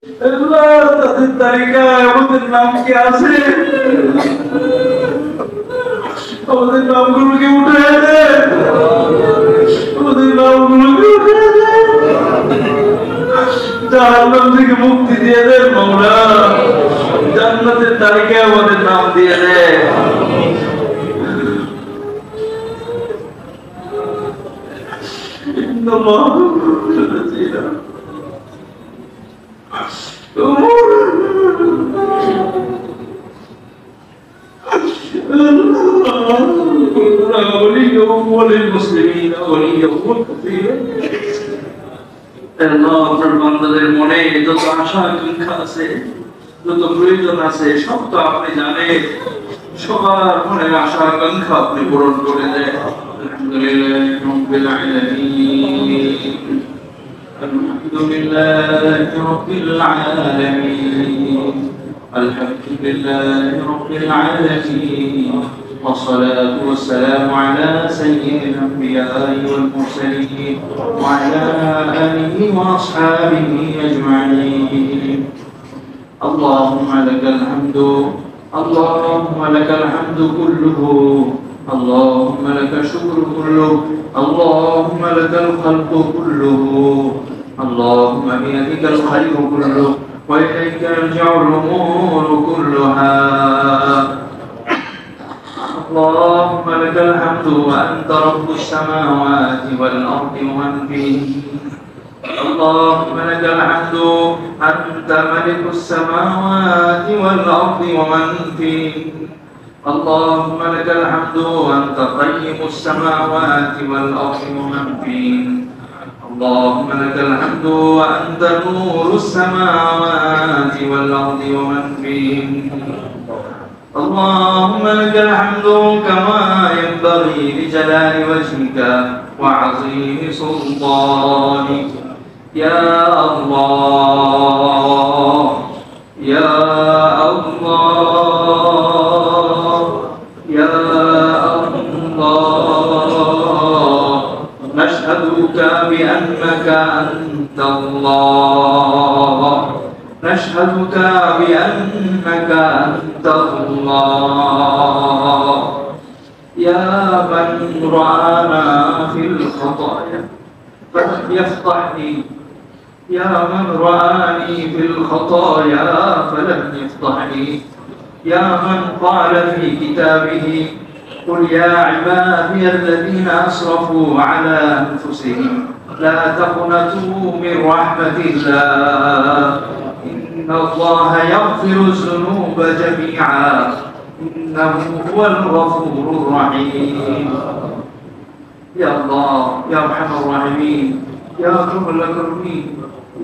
আল্লাহ তাদের তালিকায় আমাদের নাম কি আছে? আমাদের নামগুলোকে উঠে দেন, আমাদের নামগুলোকে উঠে দেন, জাহান্নাম থেকে মুক্তি দিয়ে দেন মাওলা, জান্নাতের তালিকায় আমাদের নাম দিয়ে দেন। وللمسلمين وليهم كثيرا আপনার বান্দাদের মনে যত আশা আকাঙ্ক্ষা আছে, যত প্রয়োজন আছে, সব তো আপনি জানেন। সবার মনে আশা আকাঙ্ক্ষা আপনি পূরণ করে দেন। আলহামদুলিল্লাহ রাব্বিল আলামিন, আলহামদুলিল্লাহ রাব্বিল আলামিন, আলহামদুলিল্লাহ রাব্বিল আলামিন। والصلاة والسلام على سيد الأنبياء والمرسلين وعلى آله وأصحابه أجمعين. اللهم لك الحمد، اللهم لك الحمد كله، اللهم لك الشكر كله، اللهم لك الخلق كله، اللهم بيدك الخير كله وإليك يرجع الأمور كلها. اللهم لك الحمد وأنت رب السماوات والأرض ومن فيهن. اللهم لك الحمد أنت ملك السماوات والأرض ومن فيهن. اللهم لك الحمد وأنت قيم السماوات والأرض ومن فيهن. اللهم لك الحمد وأنت نور السماوات والأرض ومن فيهن. اللهم لك الحمد كما ينبغي لجلال وجهك وعظيم سلطانك. يا الله يا الله يا الله، نشهدك بأنك أنت الله، نشهدك بأنك أنت الله. يا من رآنا في الخطايا فلم يفضحني، يا من رآني في الخطايا فلم يفضحني، يا من قال في كتابه قل يا عبادي الذين أسرفوا على أنفسهم لا تقنطوا من رحمة الله، إن الله يغفر الذنوب جميعا إنه هو الغفور الرحيم. يا الله يا أرحم الراحمين، يا أكرم الأكرمين،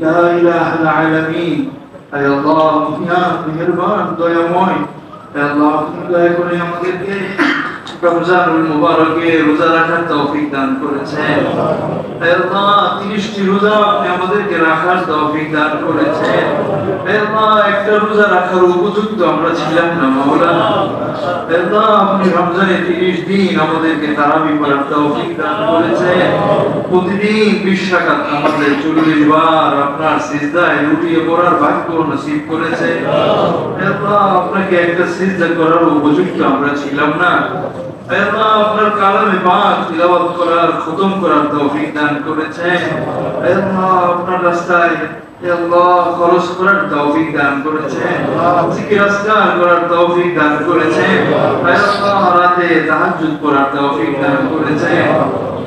يا إله العالمين. يا الله يا مهربان দয়াময়, يا الله দয়া করে আমাদেরকে রমজানুল মুবারকে রোজা রাখার তৌফিক দান করেছেন। হে আল্লাহ 30টি রোজা আপনি আমাদেরকে রাখার তৌফিক দান করেছেন। হে আল্লাহ একটা রোজা রাখার উপযুক্ত আমরা ছিলাম না মাওলা। হে আল্লাহ আপনি রমজানে 30 দিন আমাদেরকে তারাবি পড়ার তৌফিক দান করেছেন। প্রতিদিন 20 রাকাত আমাদের 40 বার আপনার সিজদায় লুটিয়ে পড়ার ভাগ্য নসিব করেছেন। হে আল্লাহ আপনাকে একটা সিজদা করার উপযুক্ত আমরা ছিলাম না। হে আল্লাহ আপনার কালামে পাক তিলাওয়াত করার, খতম করার তৌফিক দান করেছেন। হে আল্লাহ আপনার রাস্তায় হে আল্লাহ খরচ করার তৌফিক দান করেছেন, জিকির আজকার করার তৌফিক দান করেছেন। হে আল্লাহ রাতে তাহাজ্জুদ পড়ার তৌফিক দান করেছেন।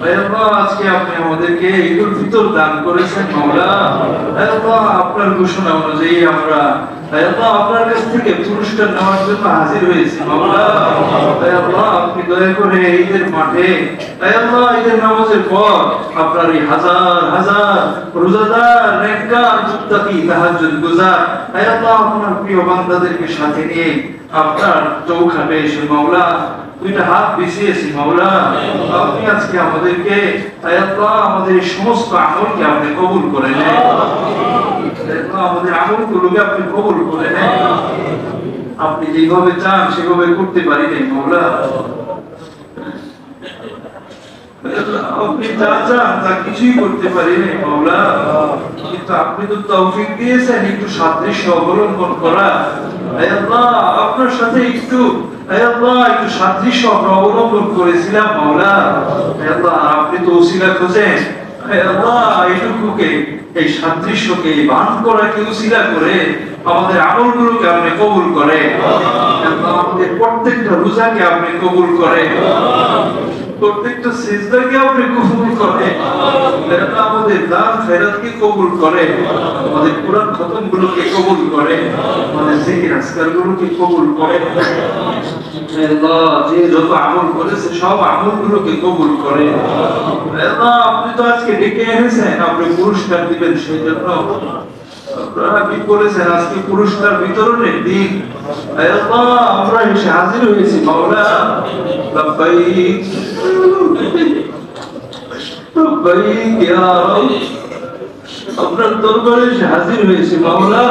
হে আল্লাহ আজকে আপনি আমাদেরকে ঈদুল ফিতর দান করেছেন মাওলা। হে আল্লাহ আপনার ঘোষণা অনুযায়ী আমরা হে আল্লাহ আপনার কাছ থেকে পুরস্কার নেওয়ার জন্য হাজির হয়েছি মাওলা। হে আল্লাহ আপনি দয়া করে ঈদের মাঠে হে আল্লাহ ঈদের নামাজের পর আপনার এই হাজার হাজার রোজাদার, নেককার, মুত্তাকি, তাহাজ্জুদ গুজার হে আল্লাহ আপনার প্রিয় বান্দাদেরকে সাথে নিয়ে আপনার চৌখাটে এসে মাওলা দুইটা হাত বিছিয়েছি মাওলা। আপনি আজকে আমাদেরকে হে আল্লাহ আমাদের এই সমস্ত আমলকে আপনি কবুল করে নেন, আমাদের আমলগুলোকে আপনি কবুল করে নেন। আপনি যেভাবে চান সেভাবে করতে পারি নাই মাওলা। আপনি যা চান তা কিছুই করতে পারি নাই মাওলা। কিন্তু আপনি তো তৌফিক দিয়েছেন একটু সাদৃশ্য অবলম্বন করা। হে আল্লাহ, আপনার সাথে একটু, হে আল্লাহ, একটু সাদৃশ্য আমরা অবলম্বন করেছিলাম মাওলা। হে আল্লাহ, আপনি তো ওসিলা খোঁজেন। হে আল্লাহ, এইটুকুকে, এই সাদৃশ্যকে, এই বান করাকে ওসিলা করে আমাদের আমলগুলোকে আপনি কবুল করে। আমাদের প্রত্যেকটা রোজাকে আপনি কবুল করে, প্রত্যেকটা সিজদাকে আপনি কবুল করে, আমাদের দান খেরাতকে কবুল করে, আমাদের কোরআন খতমগুলোকে কবুল করে, আমাদের জিকির আজকারগুলোকে কবুল করে। আল্লাহ, যে যত আমল করেছে সব আমলগুলোকে কবুল করে। আল্লাহ, আপনি তো আজকে ডেকে এনেছেন, আপনি পুরস্কার দিবেন, সেই জন্য আপনি বলেছেন আজকে পুরস্কার বিতরণের দিন। আল্লাহ, আমরা এসে হাজির হয়েছি মাওলা। লব্বাইক লব্বাইক ইয়া রাব, আপনার দরবারে এসে হাজির হয়েছি মাওলা।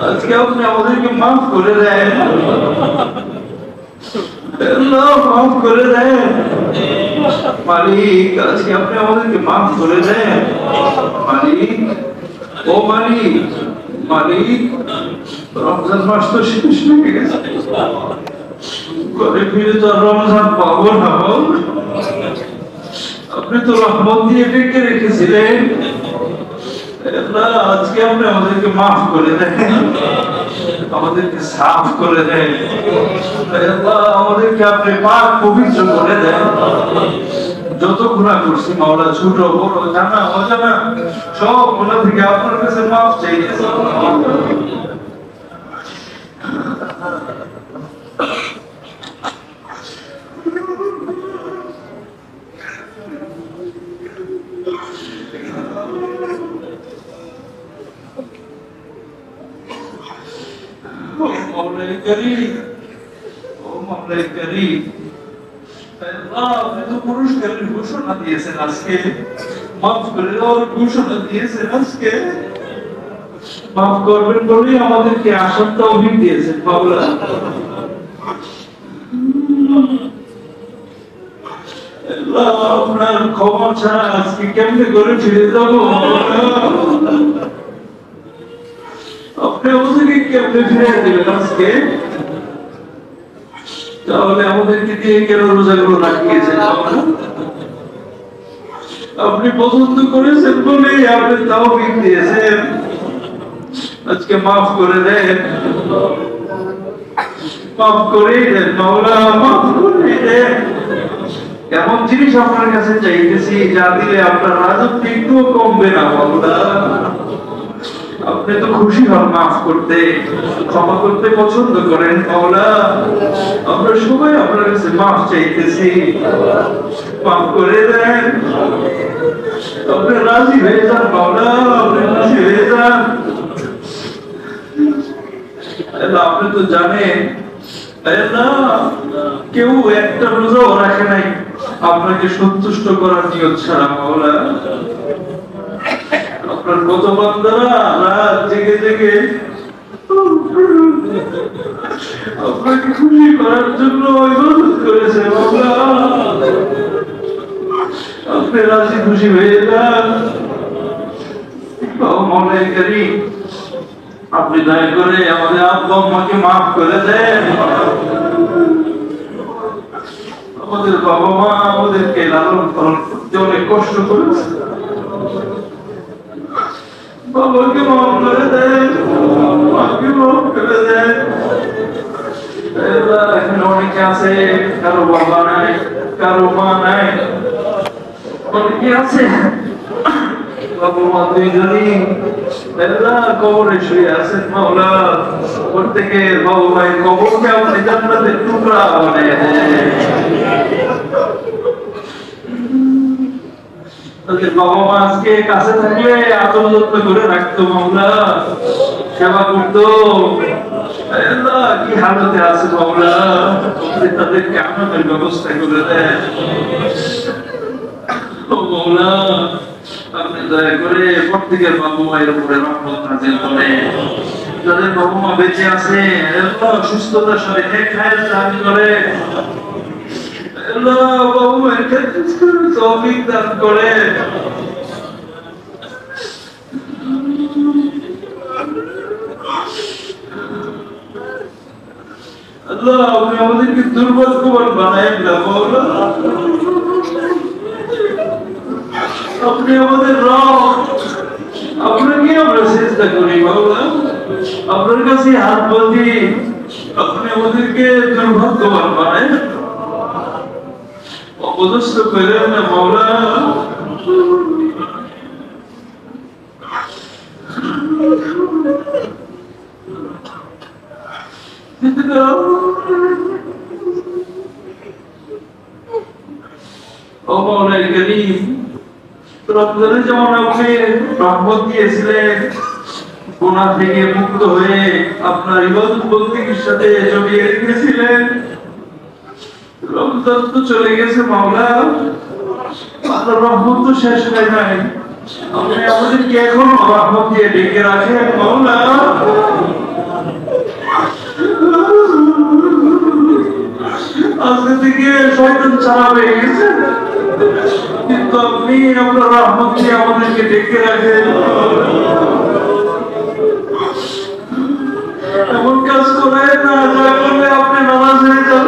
আজকে আপনি আমাদেরকে মাফ করে দেন আল্লাহ, মাফ করে দেন মালিক। আজকে আপনি আমাদেরকে মাফ করে দেন মালিক। ও মালিক, মালিক, রমজান মাস তো শেষ হয়ে গেছে, ঘরে ফিরে তো রমজান পাবো না। আপনি তো রহমত দিয়ে ডেকে রেখেছিলেন। আজকে আপনি আমাদেরকে মাফ করে দেন, আমাদেরকে সাফ করে দেন, আমাদেরকে আপনি পাক পবিত্র করে দেন। যত গুনাহ করছি মাওলা, ছোট বড়, জানা অজানা, সব গুনাহ থেকে আপনার কাছে মাফ চাইতেছি। মওলাই করিম, ও মওলাই করিম, আল্লাহ, আপনি তো পুরস্কারের ঘোষণা দিয়েছেন আজকে, মাফ করে দেওয়ার ঘোষণা দিয়েছেন আজকে। মাফ করবেন বলেই আমাদেরকে আসার তৌফিক দিয়েছেন মাওলা। আল্লাহ, আপনার ক্ষমা ছাড়া আজকে কেমনে করে ফিরে যাবো মাওলা? আপনি আমাদেরকে কেমনে ফিরে দিবেন আজকে? তাহলে আমাদেরকে দিয়ে কেন রোজাগুলো রাখিয়েছেন? আপনি পছন্দ করেছেন বলে আপনি তৌফিক দিয়েছেন। আজকে মাফ করে দেন, মাফ করে দেন মাওলা, মাফ করে দেন। এমন জিনিস আপনার কাছে চাইতেছি যা দিলে আপনার রাজত্ব একটুও কমবে না মাওলা। আপনি তো খুশি হন মাফ করতে, ক্ষমা করতে পছন্দ করেন মাওলা। আমরা সবাই আপনার কাছে মাফ চাইতেছি, মাফ করে দেন। আপনি রাজি হয়ে যান মাওলা, আপনি রাজি হয়ে যান। আপনি তো জানেন কেউ একটা রোজাও রাখে নাই আপনাকে সন্তুষ্ট করার নিয়ত ছাড়া মাওলা। আপনার কত বান্দারা রাত জেগে জেগে আপনাকে খুশি করার জন্য ইবাদত করেছে মাওলা। আপনি রাজি খুশি হয়ে যান মওলাই করিম। আপনি দয়া করে আমাদের আব্বা আম্মাকে মাফ করে দেন। আমাদের বাবা মা আমাদেরকে লালন পালন করতে অনেক কষ্ট করেছে, বাবাকে মাফ করে দেন, মাকে মাফ করে দেন। এখানে অনেকে আছে কারো বাবা নাই, কারো মা নাই, অনেকে আছে বাবা মা দুইজনই কবরে শুয়ে আছেন মাওলা। প্রত্যেকের বাবা মায়ের কবরকে আপনি জান্নাতের টুকরা বানিয়ে দেন। বাবা মা আজকে কাছে থাকলে আদর যত্ন করে রাখতো মাওলা, সেবা করতো। কি হালতে আছে মাওলা, তাদেরকে আমাদের ব্যবস্থা করে দেন মাওলা। আপনি দয়া করে প্রত্যেকের বাবা মায়ের উপরে রহমত নাযিল করেন। যাদের বাবা মা বেঁচে আছে আল্লাহ সুস্থতার সাথে নেক হায়াত দান করে। আল্লাহ বাবা মায়ের ক্ষেত্রে তৌফিক দান করে। আল্লাহ আপনি আমাদেরকে দুর্ভাগ্যবান বানায়েন না মাওলা, আপনি আমাদের রব, আপনাকে আমরা চেষ্টা করি মাওলা, আপনার কাছে হাত বাঁধি, আপনি আমাদেরকে দুর্ভাগ্যবান বানায়েন, অপদস্থ করেন না মাওলা। ও মাওলাই করিম, রমজানে যেমন আপনি রহমত দিয়েছিলেন, গুনাহ থেকে মুক্ত হয়ে আপনার ইবাদত বন্দেগীর সাথে জড়িয়ে রেখেছিলেন, রমজান তো চলে গেছে মাওলা, আপনার রহমত তো শেষ হয় নাই, আপনি আমাদেরকে এখনো রহমত দিয়ে ডেকে রাখেন মাওলা। আজকে থেকে শয়তান ছাড়া হয়ে গেছে, কিন্তু আপনি আপনার রহমত দিয়ে আমাদেরকে ডেকে রাখেন। এমন কাজ করেন না যা করলে আপনি নারাজ হয়ে যান,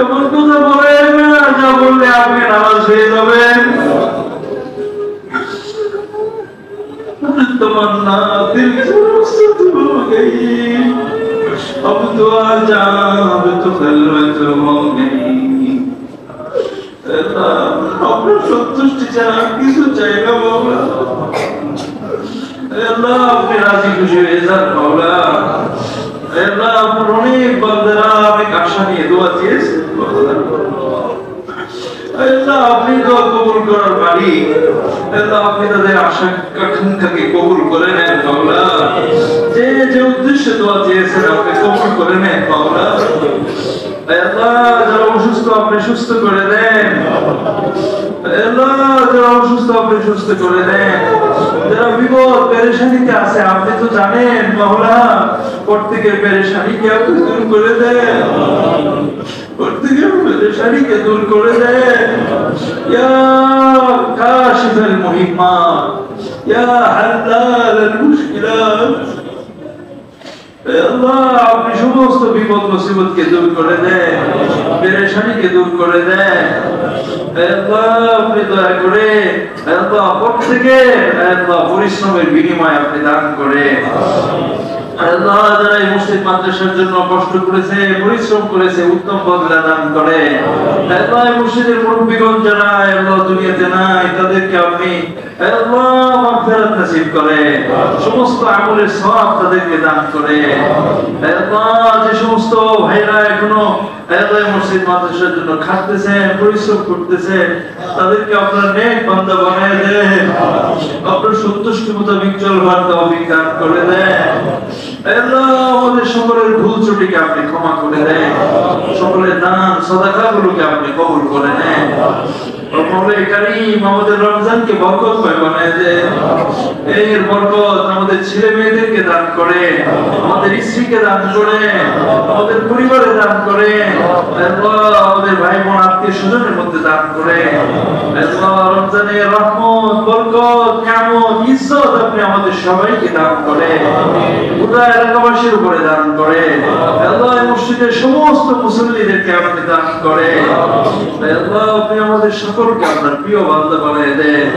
এমন কথা বলেন না যা বললে আপনি নারাজ হয়ে যাবেন। तमन्ना दिल से रुखसत हो गई, अब तो आजा अब तो खलवत हो गई। আপনার সন্তুষ্টি ছাড়া কিছু চাই না মাওলা, আল্লাহ আপনি রাজি খুশি হয়ে যান মাওলা। আল্লাহ আপনার অনেক বান্দারা অনেক আশা নিয়ে দোয়া চেয়েছে, আল্লাহ আপনি দোয়া কবুল করার মালিক, আল্লাহ আপনি তাদের আশা আকাঙ্ক্ষাকে কবুল করে নেন মাওলা। যে যে উদ্দেশ্যে দোয়া চেয়েছেন আপনি কবুল করে নেন মাওলা। আল্লাহ যারা অসুস্থ আপনি সুস্থ করে দেন, আল্লাহ যারা অসুস্থ আপনি সুস্থ করে দেন, যারা বিপদ পেরেশানিতে আছে আপনি তো জানেন মাওলা, প্রত্যেকের পেরেশানিকে আপনি দূর করে দেন, প্রত্যেকের পেরেশানিকে দূর করে দেন। ইয়া কাশিফাল মুহিম্মাত, ইয়া হাল্লালাল মুশকিলাত, আল্লাহ আপনি সমস্ত বিপদ মুসিবতকে দূর করে দেন, পেরেশানিকে দূর করে দেন। আল্লাহ আপনি দয়া করে আল্লাহ প্রত্যেকে আল্লাহ পরিশ্রমের বিনিময় আপনি দান করে, আল্লাহ যারা এই মসজিদ মাদ্রাসার জন্য কষ্ট করেছে পরিশ্রম করেছে উত্তম বদলা দান করে। আল্লাহ এই মসজিদের মুরব্বিগণ যারা আল্লাহ দুনিয়াতে নাই তাদেরকে আপনি আল্লাহ মাগফিরাত নসিব করে, সমস্ত আমলের সওয়াব তাদেরকে দান করে। আল্লাহ যে সমস্ত ভাইরা এখনো আল্লাহ মসজিদ মাদ্রাসার জন্য খাটতেছেন পরিশ্রম করতেছেন তাদেরকে আপনার নেক বান্দা বানায় দেন, আপনার সন্তুষ্টি মোতাবেক চলবার তৌফিক দান করে দেন। আল্লাহ আমাদের সকলের ভুল ত্রুটিকে আপনি ক্ষমা করে দেন, সকলের দান সাদাকাগুলোকে আপনি কবুল করে নেন। মাওলাই কারীম আমাদের রমজানকে বরকতময় বানায় দেন, এর বরকত আমাদের ছেলে মেয়েদেরকে দান করে, আমাদের স্ত্রীকে দান করে, আমাদের পরিবারে দান করে, আল্লাহ আমাদের ভাই বোন আত্মীয় স্বজনের মধ্যে দান করে। আল্লাহ রমজানের রহমত বরকত নিয়ামত ইজ্জত আপনি আমাদের সবাইকে দান করে, পুরা এলাকাবাসীর উপরে দান করে। আল্লাহ এই মসজিদের সমস্ত মুসল্লিদেরকে আপনি দান করে। আল্লাহ আপনি আমাদের সকলকে আপনার প্রিয় বান্দা বানিয়ে দেন।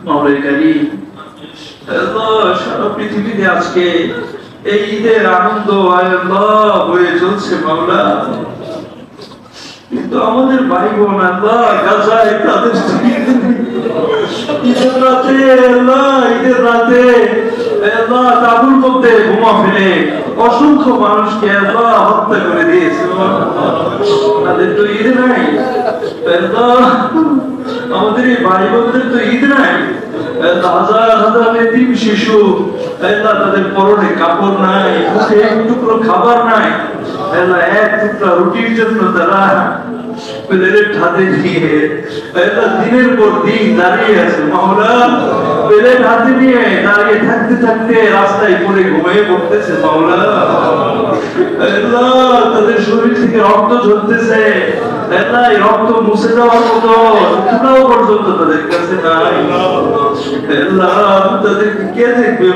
মাওলাই কারীম আল্লাহ সারা পৃথিবীতে আজকে এই ঈদের আনন্দ আল্লাহ হয়ে চলছে মাওলা, কিন্তু আমাদের ভাই বোন আল্লাহ গাজায় তাদের ঈদের রাতে আল্লাহ ঈদের রাতে আল্লাহ তাবুর মধ্যে বোমা ফেলে অসংখ্য মানুষকে আল্লাহ হত্যা করে দিয়েছে। তাদের তো ঈদ নাই আল্লাহ, আমাদের এই ভাই বোনদের তো ঈদ নাই। হাজার হাজার এতিম শিশু আল্লাহ তাদের পরনে কাপড় নাই, মুখে এক টুকরো খাবার নাই, আল্লাহ এক টুকরা রুটির জন্য তারা প্লেটের হাতে নিয়ে আল্লাহ দিনের পর দিন দাঁড়িয়ে আছে মাওলা। প্লেট হাতে নিয়ে দাঁড়িয়ে থাকতে থাকতে রাস্তায় পড়ে ঘুমিয়ে পড়তেছে মাওলা। আল্লাহ তাদের শরীর থেকে রক্ত ঝরতেছে, আল্লাহ এই রক্ত মুছে দেওয়ার মতো টুকরাও পর্যন্ত তাদের কাছে নাই। আল্লাহ তাদেরকে কে দেখবে?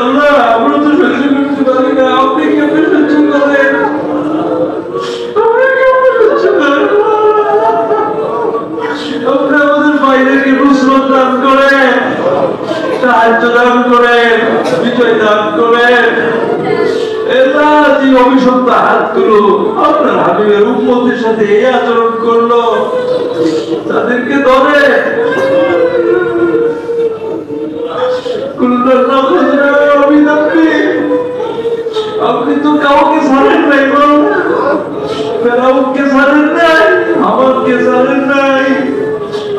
আল্লাহ আমরা তো সহ্য করতে পারি না, আপনি কেমন সহ্য করেন? আপনি আমাদের বাইরেকে নুসরত দান করেন, সাহায্য দান করেন, বিজয় দান করেন। এরা যে অভিশপ্ত হাতগুলো আপনার হাবিবের উম্মতের সাথে এই আচরণ করলো, তাদেরকে ধরে আপনি তো কাউকে ছাড়েন নাই, ফেরাউনকে ছাড়েন নাই, হামানকে ছাড়েন নাই,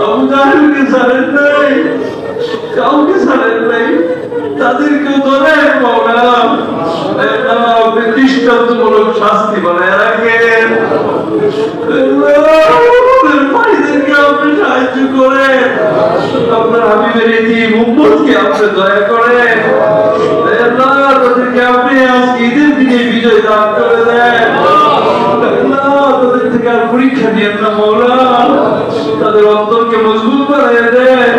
আবু জাহেলকে ছাড়েন নাই, কাউকে ছাড়েন নাই, তাদেরকেও ধরেন মাওলানা। আপনি দৃষ্টান্তমূলক শাস্তি বানায় রাখেন, ভাইদেরকে আপনি সাহায্য করেন, আপনার হাবিবের এতিম উম্মতকে আপনি দয়া করেন, তাদেরকে আপনি আজকে ঈদের দিনে বিজয় দান করে দেন। তাদের থেকে আর পরীক্ষা নিয়েন না মাওলা, তাদের অন্তরকে মজবুত বানিয়ে দেন,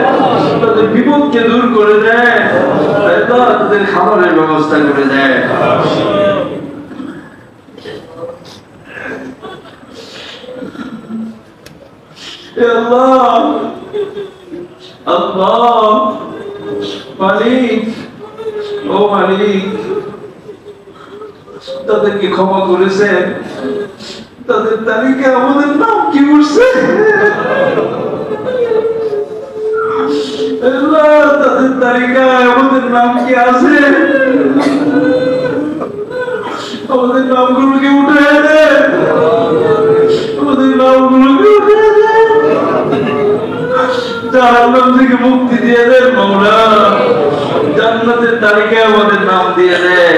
তাদের বিপদকে দূর করে দেন, তাদের খাবারের ব্যবস্থা করে দেন। আল্লাহ আল্লাহ মালিক, ও মালিক, তাদেরকে ক্ষমা করেছেন, তাদের তালিকা আমাদের নাম কি উঠছে? তাদের তালিকায় আমাদের নাম কি আছে? আমাদের নামগুলোকে উঠে দেন, আমাদের নামগুলোকে উঠে দেন, জাহান্নাম থেকে মুক্তি দিয়ে দেন মাওলা, জান্নাতের তালিকায় আমাদের নাম দিয়ে দেন।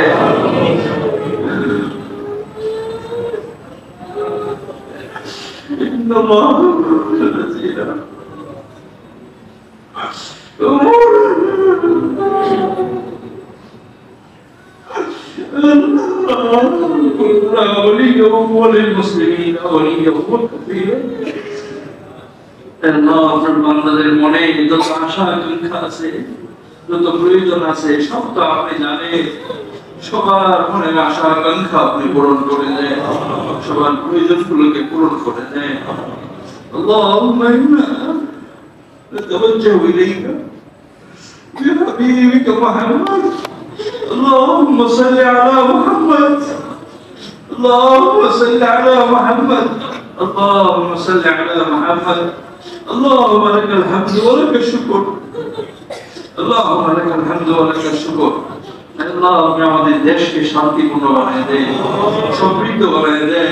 وللمسلمين وليهم كثيرا আপনার বান্দাদের মনে যত আশা আকাঙ্ক্ষা আছে, যত প্রয়োজন আছে, সব তো আপনি জানেন। সবার মনের আশা আকাঙ্ক্ষা আপনি পূরণ করে দেন, সবার প্রয়োজনগুলোকে পূরণ করে দেন। اللهم إنا نتوجه إليك بحبيبك محمد. اللهم صل على محمد، اللهم صل على محمد، اللهم صل على محمد. اللهم لك الحمد ولك الشكر، اللهم لك الحمد ولك الشكر। আল্লাহ আপনি আমাদের দেশকে শান্তিপূর্ণ বানিয়ে দেন, সমৃদ্ধ বানিয়ে দেন,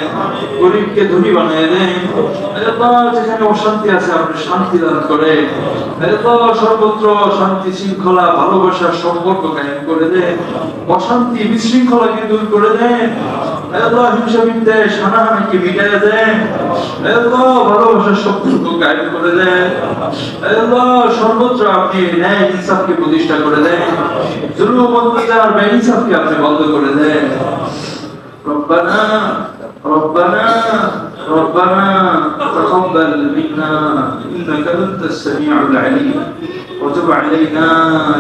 গরিবকে ধনী বানিয়ে দেন। আল্লাহ যেখানে অশান্তি আছে আপনি শান্তি দান করেন। আল্লাহ সর্বত্র শান্তি, শৃঙ্খলা, ভালোবাসার সম্পর্ক কায়েম করে দেন, অশান্তি বিশৃঙ্খলাকে দূর করে দেন। আল্লাহ হিংসা বিদ্বেষ হানাহানিকে মিটিয়ে দেন। আল্লাহ ভালোবাসার সম্পর্ক কায়েম করে দেন। আল্লাহ সর্বত্র আপনি ন্যায় ইনসাফকে প্রতিষ্ঠা করে দেন, জুলুম অত্যাচার বেইনসাফকে আপনি বন্ধ করে দেন। রব্বানা রব্বানা রব্বানা তাকাব্বাল মিন্না ইন্নাকা আনতাস সামিউল আলিম ওয়া তুব আলাইনা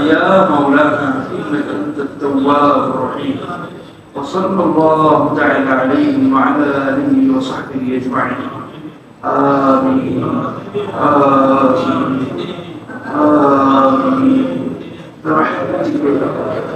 ইয়া মাওলানা ইন্নাকা আনতাত তাওয়াবুর রহিম। وصلى الله تعالى عليه وعلى آله وصحبه أجمعين. آمين آمين آمين برحمتك يا رب.